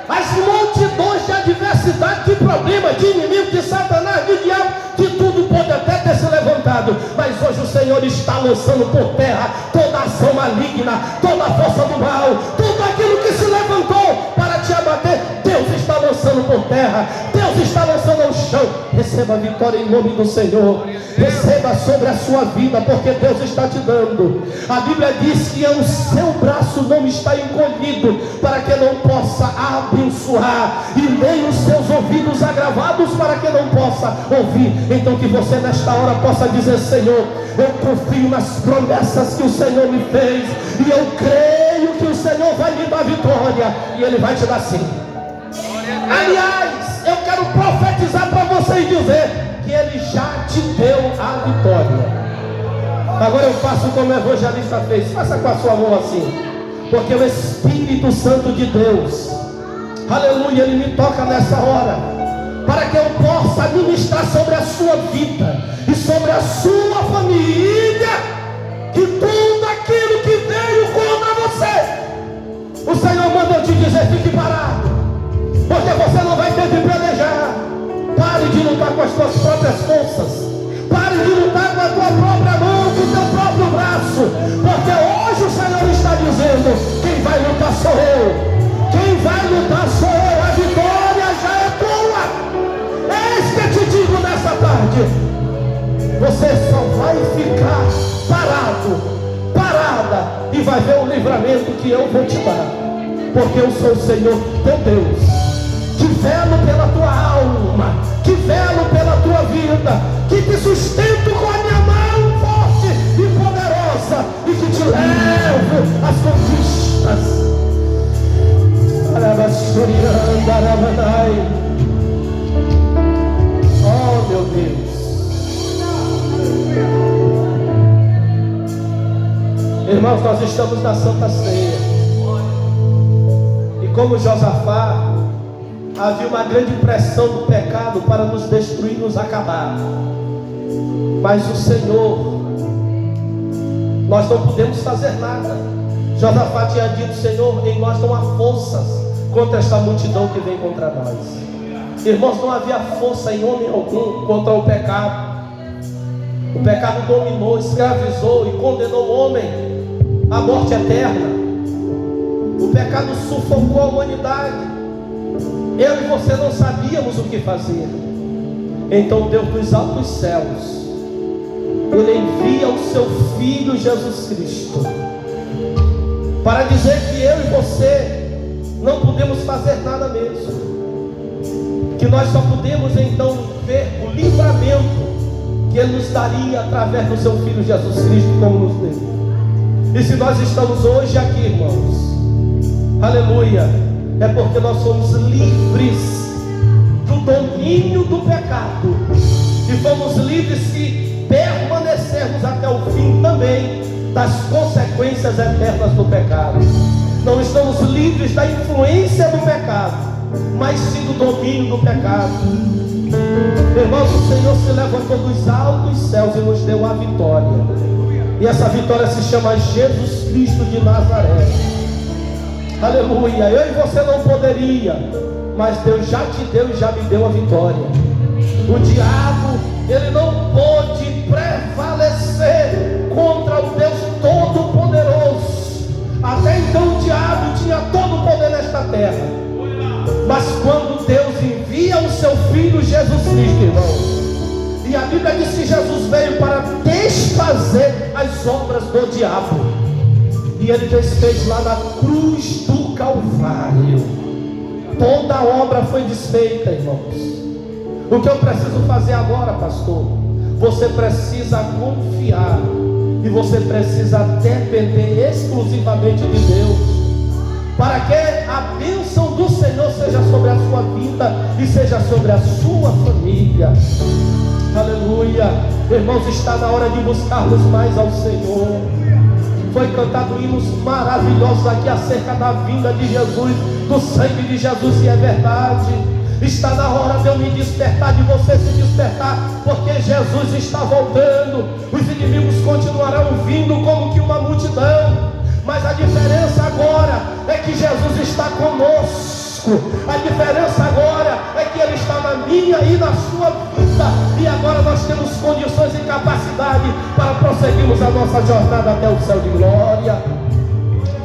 As multidões de adversidade, de problema, de inimigo, de Satanás, de diabo, de tudo pode até ter se levantado, mas hoje o Senhor está lançando por terra toda ação maligna, toda a força do mal, tudo aquilo que se levantou para te abater. Deus está lançando por terra, Deus está lançando ao chão. Receba a vitória em nome do Senhor. Receba sobre a sua vida, porque Deus está te dando. A Bíblia diz que o seu braço não está encolhido para que não possa abençoar, e nem os seus ouvidos agravados para que não possa ouvir. Então que você nesta hora possa dizer: Senhor, eu confio nas promessas que o Senhor me fez, e eu creio que o Senhor vai me dar vitória, e Ele vai te dar sim. Aliás, eu quero profetizar para você e dizer que Ele já te deu a vitória. Agora eu faço como o evangelista fez. Faça com a sua mão assim, porque o Espírito Santo de Deus, aleluia, Ele me toca nessa hora, para que eu possa ministrar sobre a sua vida e sobre a sua família, que tudo aquilo que veio contra você, o Senhor manda eu te dizer: fique parado, porque você não vai ter de pelejar. Pare de lutar com as tuas próprias forças. Pare de lutar com a tua própria mão, com o teu próprio braço, porque hoje o Senhor está dizendo: quem vai lutar sou eu. Quem vai lutar sou eu. A vitória já é tua. Eis que eu te digo nessa tarde: você só vai ficar parada, e vai ver o livramento que eu vou te dar, porque eu sou o Senhor teu Deus, que velo pela tua alma, que velo pela tua vida, que te sustento com a minha mão forte e poderosa, e que te levo às conquistas. Oh meu Deus. Irmãos, nós estamos na Santa Ceia, e como Josafá, havia uma grande pressão do pecado para nos destruir, nos acabar. Mas o Senhor, nós não podemos fazer nada. Josafá tinha dito: Senhor, em nós não há forças contra esta multidão que vem contra nós. Irmãos, não havia força em homem algum contra o pecado. O pecado dominou, escravizou e condenou o homem à morte eterna. O pecado sufocou a humanidade. Eu e você não sabíamos o que fazer. Então Deus dos altos céus, Ele envia o seu Filho Jesus Cristo para dizer que eu e você não podemos fazer nada mesmo, que nós só podemos então ver o livramento que Ele nos daria através do seu Filho Jesus Cristo, como nos deu. E se nós estamos hoje aqui, irmãos, aleluia, é porque nós somos livres do domínio do pecado, e fomos livres se permanecermos até o fim também das consequências eternas do pecado. Não estamos livres da influência do pecado, mas sim do domínio do pecado. Irmãos, o Senhor se levantou dos altos céus e nos deu a vitória, e essa vitória se chama Jesus Cristo de Nazaré. Aleluia. Eu e você não poderia, mas Deus já te deu e já me deu a vitória. O diabo, ele não pôde prevalecer contra o Deus Todo-Poderoso. Até então o diabo tinha todo o poder nesta terra, mas quando Deus envia o seu Filho Jesus Cristo, irmão, e a Bíblia diz que Jesus veio para desfazer as obras do diabo, e Ele desfez lá na cruz do Calvário. Toda a obra foi desfeita, irmãos. O que eu preciso fazer agora, pastor? Você precisa confiar, e você precisa depender exclusivamente de Deus, para que a bênção do Senhor seja sobre a sua vida e seja sobre a sua família. Aleluia. Irmãos, está na hora de buscarmos mais ao Senhor. Foi cantado hinos maravilhosos aqui acerca da vinda de Jesus, do sangue de Jesus, e é verdade. Está na hora de eu me despertar, de você se despertar, porque Jesus está voltando. Os inimigos continuarão vindo como que uma multidão, mas a diferença agora é que Jesus está conosco. A diferença agora é que Ele está na minha e na sua vida, e agora nós temos condições e capacidade para prosseguirmos a nossa jornada até o céu de glória.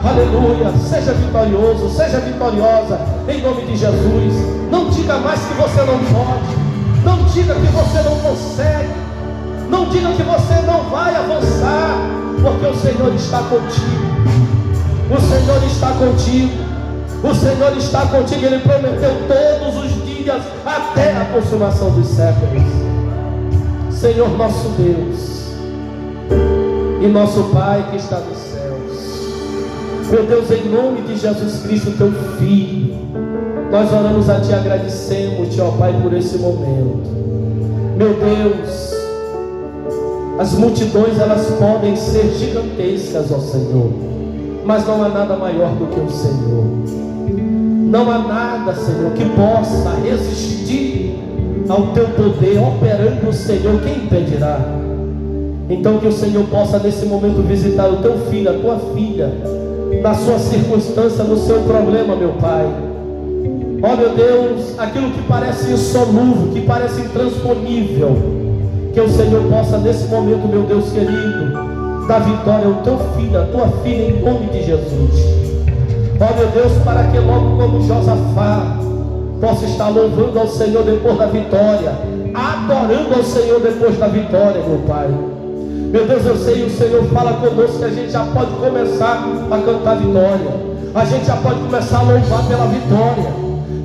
Aleluia. Seja vitorioso, seja vitoriosa, em nome de Jesus. Não diga mais que você não pode, não diga que você não consegue, não diga que você não vai avançar, porque o Senhor está contigo. O Senhor está contigo. O Senhor está contigo. Ele prometeu todos os dias até a consumação dos séculos. Senhor nosso Deus e nosso Pai que está nos céus, meu Deus, em nome de Jesus Cristo, teu Filho, nós oramos a Ti, agradecemos-Te, ó Pai, por esse momento. Meu Deus, as multidões, elas podem ser gigantescas, ó Senhor, mas não há nada maior do que o Senhor. Não há nada, Senhor, que possa resistir ao Teu poder operando, o Senhor. Quem impedirá? Então que o Senhor possa nesse momento visitar o Teu filho, a Tua filha, na sua circunstância, no seu problema, meu Pai. Ó meu Deus, aquilo que parece insolúvel, que parece intransponível, que o Senhor possa nesse momento, meu Deus querido, dar vitória ao Teu filho, à Tua filha, em nome de Jesus. Ó meu Deus, para que logo como Josafá possa estar louvando ao Senhor depois da vitória, adorando ao Senhor depois da vitória, meu Pai. Meu Deus, eu sei, o Senhor fala conosco que a gente já pode começar a cantar vitória, a gente já pode começar a louvar pela vitória,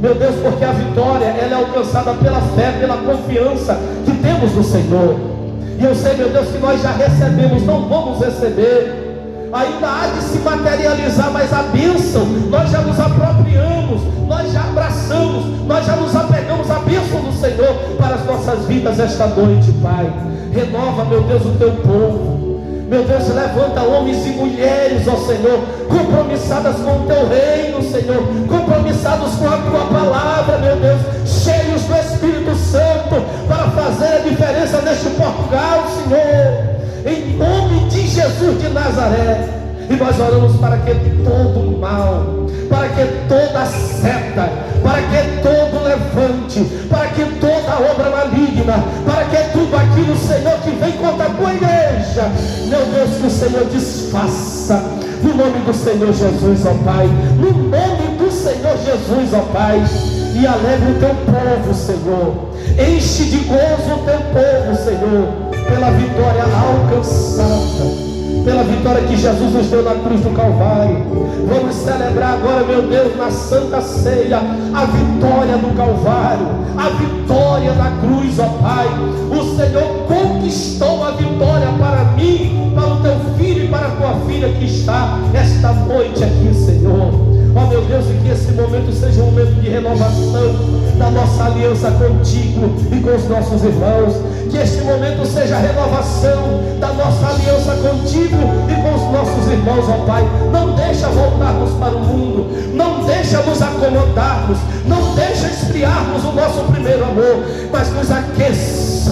meu Deus, porque a vitória, ela é alcançada pela fé, pela confiança que temos no Senhor. E eu sei, meu Deus, que nós já recebemos, não vamos receber, ainda há de se materializar, mas a bênção, nós já nos apropriamos, nós já abraçamos, nós já nos apegamos à bênção do Senhor para as nossas vidas esta noite, Pai. Renova, meu Deus, o Teu povo, meu Deus, levanta homens e mulheres, ó Senhor, compromissadas com o Teu reino, Senhor, compromissados com a Tua palavra, meu Deus, cheios do Espírito Santo, para fazer a diferença neste Portugal, Senhor, em nome de Jesus de Nazaré. E nós oramos para que todo mal, para que toda seta, para que todo levante, para que toda obra maligna, para que tudo aquilo, Senhor, que vem contra a Tua igreja, meu Deus, que o Senhor desfaça, no nome do Senhor Jesus, ó Pai, no nome do Senhor Jesus, ó Pai. E alegra o Teu povo, Senhor, enche de gozo o Teu povo, Senhor, pela vitória alcançada, pela vitória que Jesus nos deu na cruz do Calvário. Vamos celebrar agora, meu Deus, na Santa Ceia, a vitória do Calvário, a vitória da cruz, ó Pai. O Senhor conquistou a vitória para mim, para o Teu filho e para a Tua filha que está esta noite aqui, Senhor. Ó meu Deus, e que esse momento seja um momento de renovação da nossa aliança contigo e com os nossos irmãos. Que este momento seja a renovação da nossa aliança contigo e com os nossos irmãos, ó Pai. Não deixa voltarmos para o mundo, não deixa nos acomodarmos, não deixa esfriarmos o nosso primeiro amor, mas nos aqueça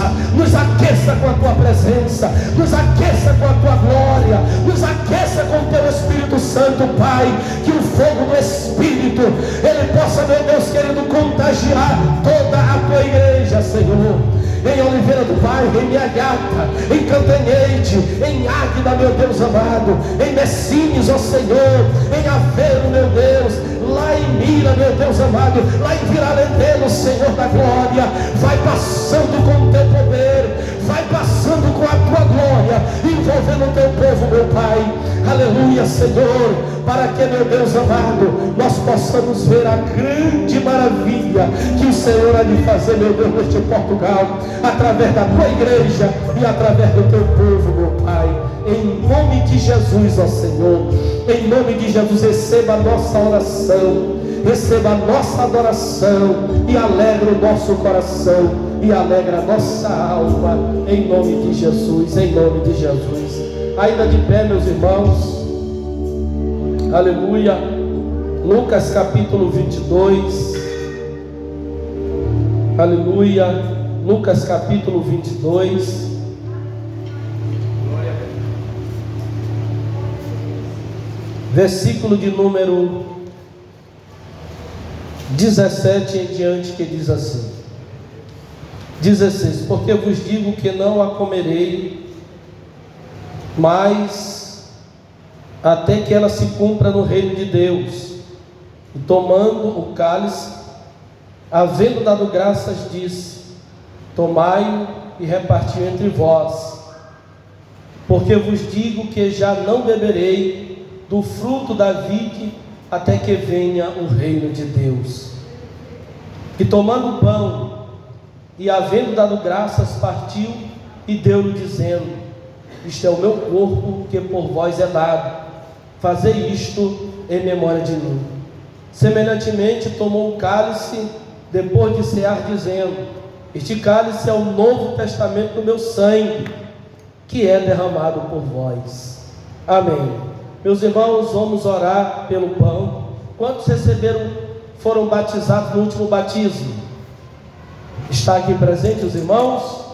com a Tua presença, nos aqueça com a Tua glória, nos aqueça com o Teu Espírito Santo, Pai. Que o fogo do Espírito, ele possa, meu Deus querido, contagiar toda a Tua igreja, Senhor. Em Oliveira do Bairro, em Miagata, em Cantanhede, em Águida, meu Deus amado, em Messines, ó Senhor, em Aveiro, meu Deus, lá em Mira, meu Deus amado, lá em Viralenteiro, Senhor da glória. Vai passando com o Teu poder, vai passando com a Tua glória, envolvendo o Teu povo, meu Pai. Aleluia, Senhor, para que, meu Deus amado, nós possamos ver a grande maravilha que o Senhor há de fazer, meu Deus, neste Portugal, através da Tua igreja e através do Teu povo, meu Pai. Em nome de Jesus, ó Senhor, em nome de Jesus, receba a nossa oração, receba a nossa adoração e alegra o nosso coração e alegra a nossa alma, em nome de Jesus, em nome de Jesus. Ainda de pé, meus irmãos, Aleluia. Lucas capítulo 22. Aleluia. Lucas capítulo 22. Versículo de número 17 em diante, que diz assim: 16: porque vos digo que não a comerei, mas até que ela se cumpra no reino de Deus. E tomando o cálice, havendo dado graças, disse: tomai-o e reparti entre vós, porque vos digo que já não beberei do fruto da vide até que venha o reino de Deus. E tomando o pão, e havendo dado graças, partiu e deu-lhe, dizendo: isto é o meu corpo, que por vós é dado, fazei isto em memória de mim. Semelhantemente tomou o cálice, depois de cear, dizendo: este cálice é o novo testamento do meu sangue, que é derramado por vós. Amém. Meus irmãos, vamos orar pelo pão. Quantos foram batizados no último batismo? Está aqui presente os irmãos?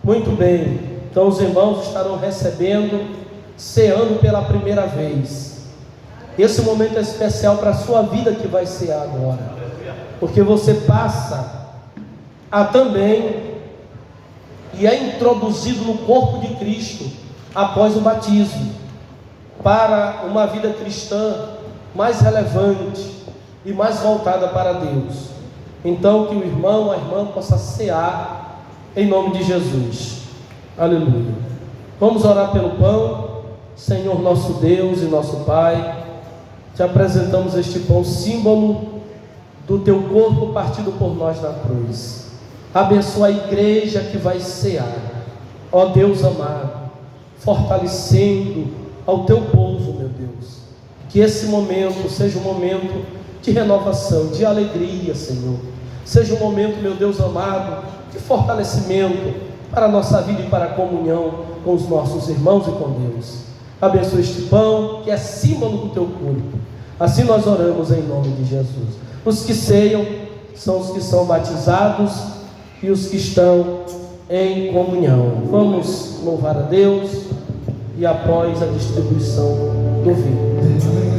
Muito bem. Então os irmãos estarão recebendo, ceando pela primeira vez. Esse momento é especial para a sua vida, que vai cear agora, porque você passa a também e é introduzido no corpo de Cristo após o batismo, para uma vida cristã mais relevante e mais voltada para Deus. Então que o irmão, a irmã possa cear em nome de Jesus. Aleluia. Vamos orar pelo pão. Senhor nosso Deus e nosso Pai, te apresentamos este pão, símbolo do teu corpo partido por nós na cruz. Abençoa a igreja que vai cear, ó Deus amado, fortalecendo ao teu povo, meu Deus. Que esse momento seja um momento de renovação, de alegria, Senhor. Seja um momento, meu Deus amado, de fortalecimento para a nossa vida e para a comunhão com os nossos irmãos e com Deus. Abençoa este pão, que é símbolo do teu corpo. Assim nós oramos em nome de Jesus. Os que ceiam são os que são batizados e os que estão em comunhão. Vamos louvar a Deus e após a distribuição do vinho.